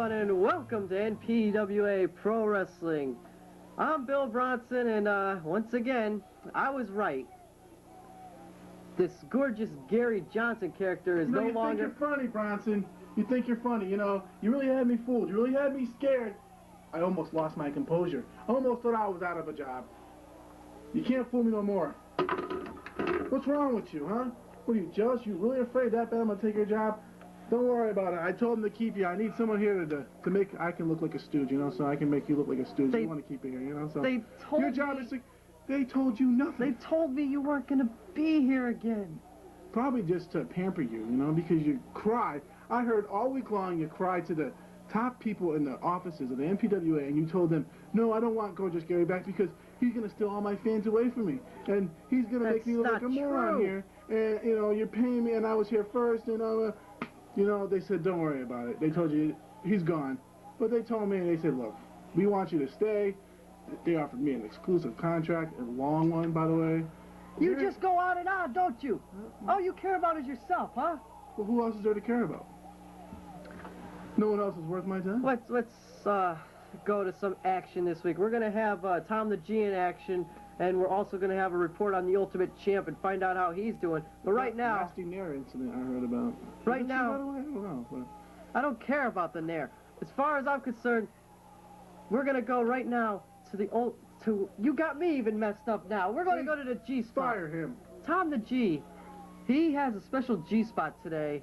everyone, and welcome to NPWA Pro Wrestling. I'm Bill Bronson, and once again, I was right. This gorgeous Gary Johnson character is no longer... You think you're funny, Bronson. You think you're funny. You know, you really had me fooled. You really had me scared. I almost lost my composure. I almost thought I was out of a job. You can't fool me no more. What's wrong with you, huh? What are you, jealous? You really afraid that bad I'm going to take your job? Don't worry about it. I told them to keep you. I need someone here to make I can look like a stooge, you know, so I can make you look like a stooge. You want to keep it here, you know, so they told your job is to, they told you nothing. They told me you weren't going to be here again. Probably just to pamper you, you know, because you cried. I heard all week long you cried to the top people in the offices of the NPWA, and you told them, no, I don't want Gorgeous Gary back because he's going to steal all my fans away from me, and he's going to make me look like a moron here, and, you know, you're paying me, and I was here first, and you know, they said, don't worry about it. They told you he's gone. But they told me, and they said, look, we want you to stay. They offered me an exclusive contract, a long one, by the way. You just go on and on, don't you? All you care about is yourself, huh? Well, who else is there to care about? No one else is worth my time? Let's go to some action this week. We're going to have Tom the G in action, and we're also going to have a report on the Ultimate Champ and find out how he's doing. But right now... Nasty Nair incident I heard about. Right now... By the way? I don't know. But... I don't care about the Nair. As far as I'm concerned, we're going to go right now to the old... You got me even messed up now. We're going to go to the G-spot. Fire him. Tom the G. He has a special G-spot today.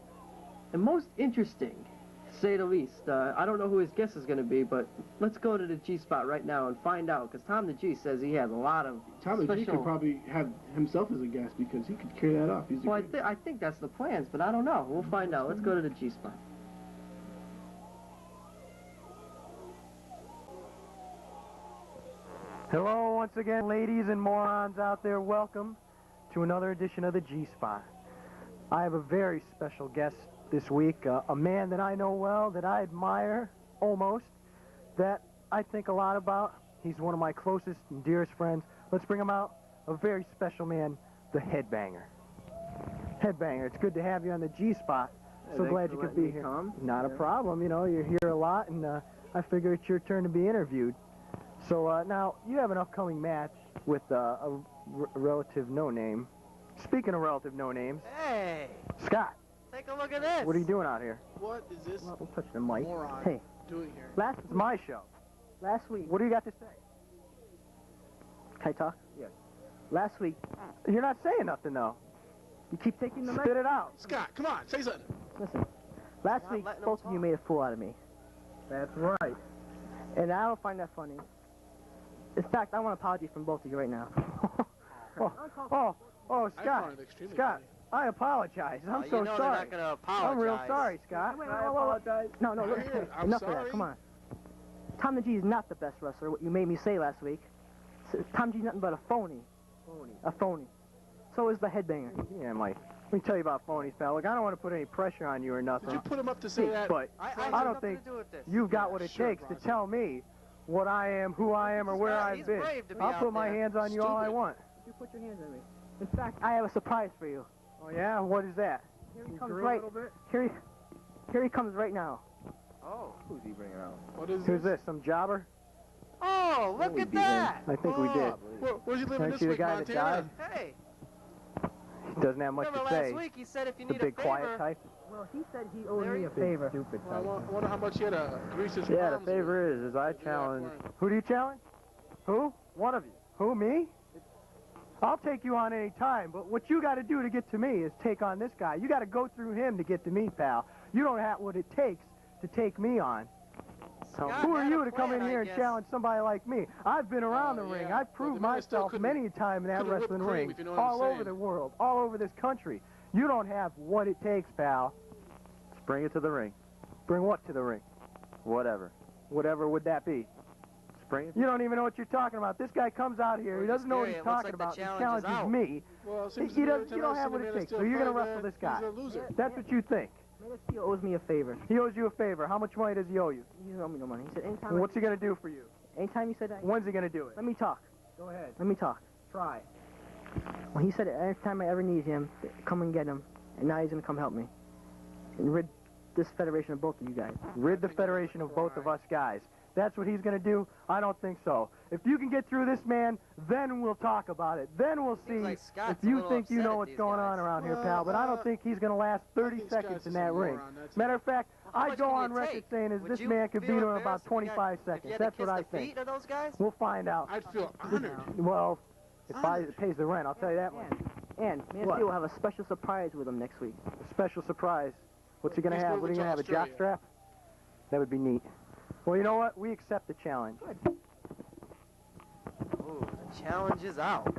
And most interesting, to say the least. I don't know who his guest is going to be, but let's go to the G-spot right now and find out. Because Tom the G says he has a lot of Tom the G could probably have himself as a guest because he could carry that off. Well, I think that's the plans, but I don't know. We'll find out. Let's go to the G-spot. Hello once again, ladies and morons out there. Welcome to another edition of the G-Spot. I have a very special guest this week, a man that I know well, that I admire almost, that I think a lot about. He's one of my closest and dearest friends. Let's bring him out, a very special man, the Headbanger. Headbanger, it's good to have you on the G-Spot. So glad you could be here. Not a problem, you know, you're here a lot, and I figure it's your turn to be interviewed. So now, you have an upcoming match with a relative no-name. Speaking of relative no-names... Hey! Scott! Take a look at this! What are you doing out here? What is this Don't touch the mic. moron hey, doing here? it's my show. Last week. What do you got to say? Can I talk? Yes. Last week. You're not saying nothing, though. You keep taking the mic. Spit it out. Scott, come on, say something. Listen. Last week, both of you made a fool out of me. That's right. And I don't find that funny. In fact, I want an apology from both of you right now. Scott. Scott, I apologize. I'm so you know sorry. They're not gonna apologize. I'm real sorry, Scott. I apologize. No, look, I'm enough of sorry. that. Come on. Tom the G is not the best wrestler, what you made me say last week. Tom G's nothing but a phony. A phony. So is the Headbanger. Yeah, Mike. Let me tell you about phonies, pal. Look, I don't want to put any pressure on you or nothing. Did you put him up to say that? But I don't think you've got what it takes Bronson. to tell me what I am, who I am, or where I've been. I'll put my hands on you all I want. You put your hands on me. In fact, I have a surprise for you. Oh, yeah? What is that? Here he comes right. Here he comes right now. Oh, who's he bringing out? What is Who's this? Some jobber? Oh, look at that! I think we did. Where's he living Aren't this you the week, guy that Montana? died? Hey, He doesn't have much remember to last say. week he said if you The need big a favor... quiet type. Well, he said he owed me a Big, favor. stupid Well, type. I wonder how much he had to grease his Yeah, the palms favor with. is I challenge... Who do you challenge? Who? One of you. Who, me? I'll take you on any time, but what you got to do to get to me is take on this guy. You got to go through him to get to me, pal. You don't have what it takes to take me on. So Scott who are had you a to come plan, in here I and guess. challenge somebody like me? I've been around the ring. yeah. I've proved But the man still myself couldn't- many a time in that couldn't whip wrestling cream, ring, if you know what I'm all over saying. the world, all over this country. You don't have what it takes, pal. Just bring it to the ring. Bring what to the ring? Whatever. Whatever would that be? Bring it. You don't even know what you're talking about. This guy comes out here. He doesn't know what he's talking about. He challenges me. Well, You don't have what it takes, so you're going to wrestle this guy. He's a loser. That's what you think. He owes me a favor. He owes you a favor. How much money does he owe you? He doesn't owe me no money. He said anytime. What's he going to do for you? Anytime he said that. When's he going to do it? Let me talk. Go ahead. Let me talk. Try. Well, he said every time I ever need him, come and get him. And now he's gonna come help me. And rid this federation of both of you guys. Rid the Federation of both of us guys. That's what he's going to do? I don't think so. If you can get through this man, then we'll talk about it. Then we'll see like if Scott's a you little think you upset know at what's these going guys. on around here, pal. But I don't think he's going to last 30 think seconds Scott's in just that a ring. moron, that's Matter of fact, How I'd much go can on you record take? saying Would this you man could beat feel him in about embarrassed if you 25 If you seconds. had That's to what kiss I the think. feet of those guys? We'll find out. I'd feel honored. Well, it pays the rent, I'll tell you that much. And Man What? Steel will have a special surprise with him next week. A special surprise. What's he going to He's have? What are you moving going to to have, a jock Australia. strap? That would be neat. Well, you know what? We accept the challenge. Ooh, the challenge is out.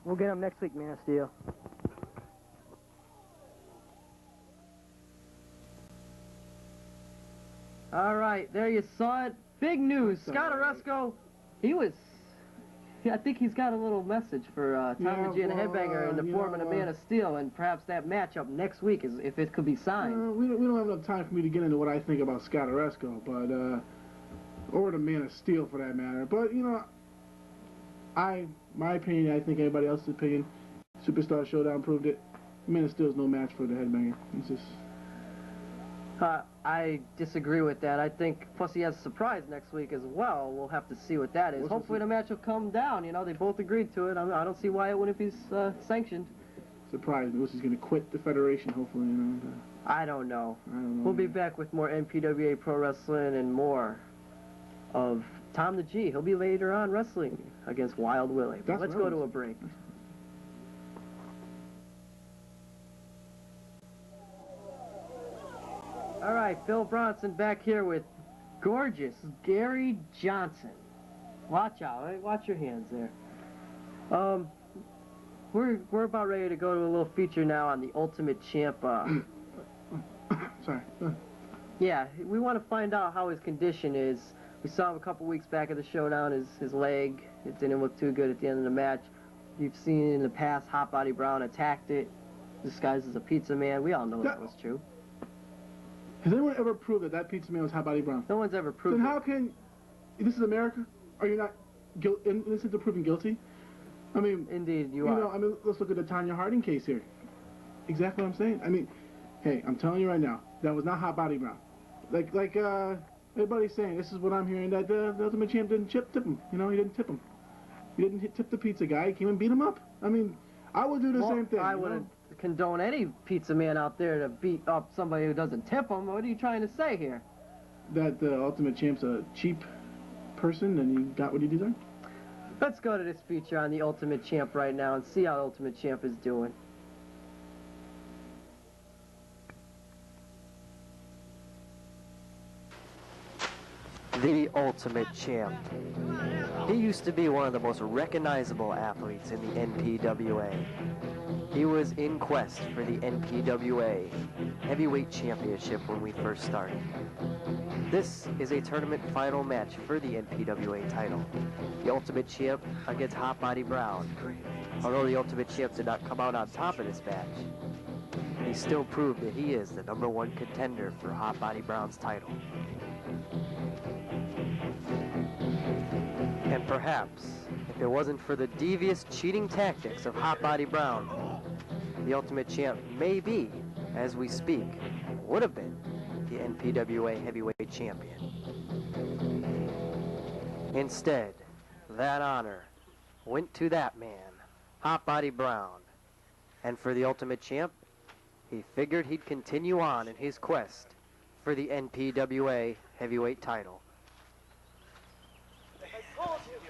We'll get him next week, Man of Steel. All right, there you saw it. Big news. Scott Aresco, I think he's got a little message for Tom the G and the Headbanger in the form of a Man of Steel, and perhaps that matchup next week is if it could be signed. We don't have enough time for me to get into what I think about Scott Aresco, but or the Man of Steel for that matter. But you know, my opinion, I think everybody else's opinion, Superstar Showdown proved it. Man of Steel is no match for the Headbanger. It's just. I disagree with that. I think, plus he has a surprise next week as well. We'll have to see what that is. Hopefully the match will come down. You know, they both agreed to it. I don't see why it wouldn't be sanctioned. Surprised me. He's going to quit the Federation, hopefully, you know. I don't know. I don't know. We'll be back with more NPWA Pro Wrestling and more of Tom the G. He'll be later on wrestling against Wild Willie. But That's let's what go I to was- a break. All right, Phil Bronson back here with gorgeous Gary Johnson. Watch out, right? Watch your hands there. We're about ready to go to a little feature now on the Ultimate Champ. Sorry. Yeah, we want to find out how his condition is. We saw him a couple weeks back at the showdown. His leg, it didn't look too good at the end of the match. You've seen in the past, Hot Body Brown attacked it, disguised as a pizza man. We all know that was true. Has anyone ever proved that that pizza man was Hot Body Brown? No one's ever proved Then it. how can... This is America? Are you not innocent of proving guilty? I mean... Indeed, you You are. know, I mean, let's look at the Tanya Harding case here. Exactly what I'm saying. I mean, hey, I'm telling you right now, that was not Hot Body Brown. Like everybody's saying, this is what I'm hearing, that the Ultimate Champ didn't tip him. You know, he didn't tip him. He didn't tip the pizza guy. He came and beat him up. I mean, I would do the same thing. I you know? wouldn't condone any pizza man out there to beat up somebody who doesn't tip him. What are you trying to say here? That the Ultimate Champ's a cheap person and he got what he deserved. Let's go to this feature on the Ultimate Champ right now and see how Ultimate Champ is doing. The Ultimate Champ. He used to be one of the most recognizable athletes in the NPWA. He was in quest for the NPWA Heavyweight Championship when we first started. This is a tournament final match for the NPWA title. The Ultimate Champ against Hot Body Brown. Although the Ultimate Champ did not come out on top of this match, he still proved that he is the #1 contender for Hot Body Brown's title. And perhaps, if it wasn't for the devious cheating tactics of Hot Body Brown, the Ultimate Champ may be, as we speak, would have been the NPWA Heavyweight Champion. Instead, that honor went to that man, Hot Body Brown. And for the Ultimate Champ, he figured he'd continue on in his quest for the NPWA Heavyweight title.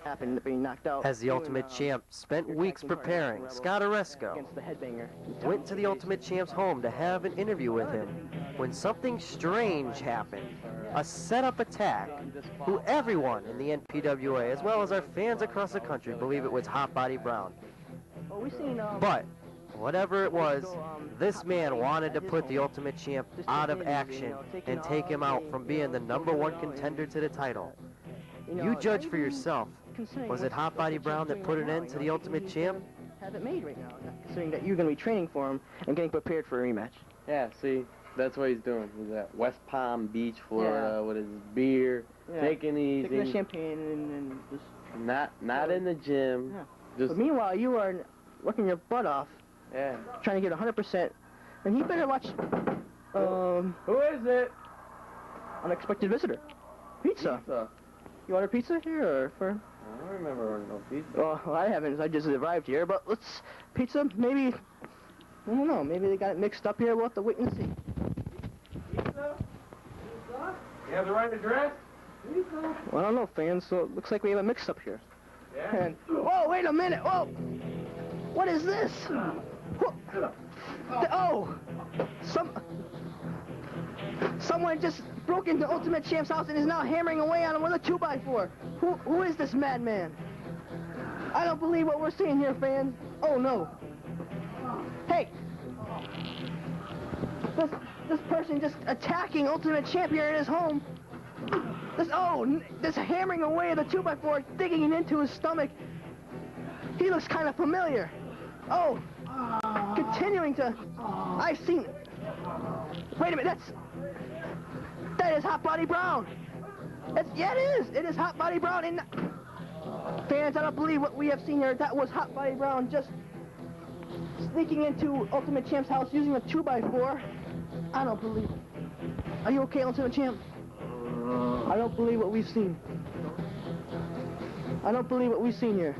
Happened to be knocked out. As the Ultimate Champ spent weeks preparing, Scott Aresco Against the Headbanger. went to the Ultimate Champ's home to have an interview with him when something strange happened. A set-up attack who everyone in the NPWA, as well as our fans across the country, believe it was Hot Body Brown. Well, we seen, But whatever it was, this man wanted to put the Ultimate Champ out of action and take him out from being the #1 contender to the title. You judge for yourself. Was it Hot Body Brown that put an end to the Ultimate Champ? Have it made right now, considering that you're going to be training for him and getting prepared for a rematch. Yeah, see, that's what he's doing. He's at West Palm Beach, Florida, with his beer, taking it Taking the easy, champagne and just... not in the gym. Yeah. Just But meanwhile, you are working your butt off, yeah. trying to get 100%. And he better watch Who is it? Unexpected visitor. Pizza. You order pizza here or for? I don't remember ordering no pizza. Well, I haven't. I just arrived here. But let's pizza. Maybe. I don't know. Maybe they got it mixed up here. We'll have to wait and see. Pizza? You have the right address? Well, I don't know, fans. So it looks like we have a mix-up here. Yeah. And oh, wait a minute. Whoa. What is this? Oh, someone just broke into Ultimate Champ's house and is now hammering away on him with a 2x4. Who is this madman? I don't believe what we're seeing here, fans. Oh no. Hey, this person just attacking Ultimate Champ here in his home. This hammering away at the 2x4, digging into his stomach. He looks kind of familiar. Oh, continuing to. I've seen. Wait a minute, that is Hot Body Brown. Yeah, it is. It is Hot Body Brown. And fans, I don't believe what we have seen here. That was Hot Body Brown just sneaking into Ultimate Champ's house using a 2x4. I don't believe it. Are you okay, Ultimate Champ? I don't believe what we've seen. I don't believe what we've seen here.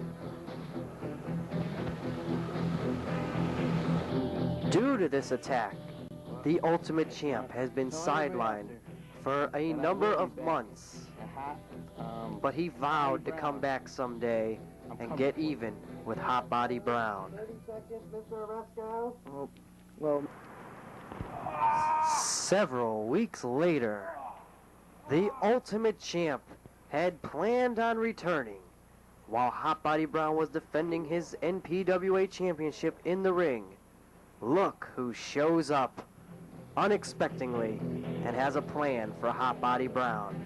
Due to this attack, the Ultimate Champ has been sidelined for a number of months. But he vowed to come back someday and get even with Hot Body Brown. 30 seconds, Mr. Aresco. Oh, well, Several weeks later, the Ultimate Champ had planned on returning while Hot Body Brown was defending his NPWA championship in the ring. Look who shows up unexpectedly and has a plan for Hot Body Brown.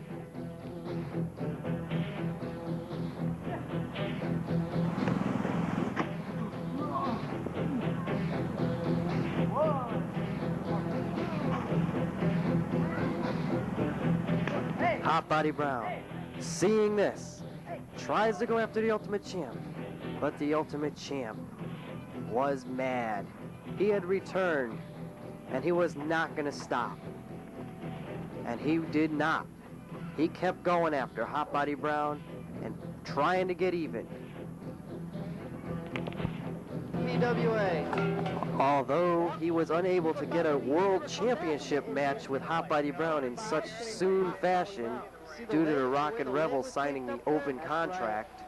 Hot Body Brown, seeing this, tries to go after the Ultimate Champ, but the Ultimate Champ was mad. He had returned, and he was not going to stop. And he did not. He kept going after Hot Body Brown and trying to get even. NPWA. Although he was unable to get a world championship match with Hot Body Brown in such soon fashion due to the Rockin' Rebels signing the open contract,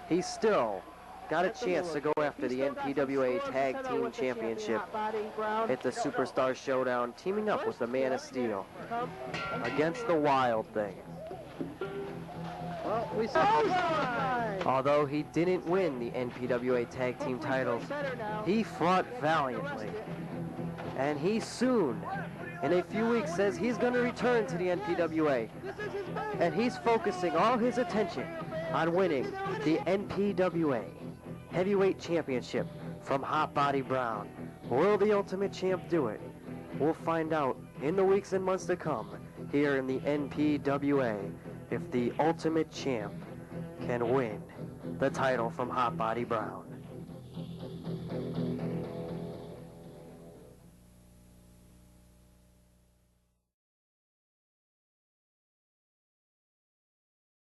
he still got a chance to go after the NPWA Tag Team Championship at the Superstar Showdown, teaming up with the Man of Steel against the Wild Thing. Although he didn't win the NPWA Tag Team titles, he fought valiantly. And he soon, in a few weeks, says he's going to return to the NPWA. And he's focusing all his attention on winning the NPWA Heavyweight Championship from Hot Body Brown. Will the Ultimate Champ do it? We'll find out in the weeks and months to come here in the NPWA if the Ultimate Champ can win the title from Hot Body Brown.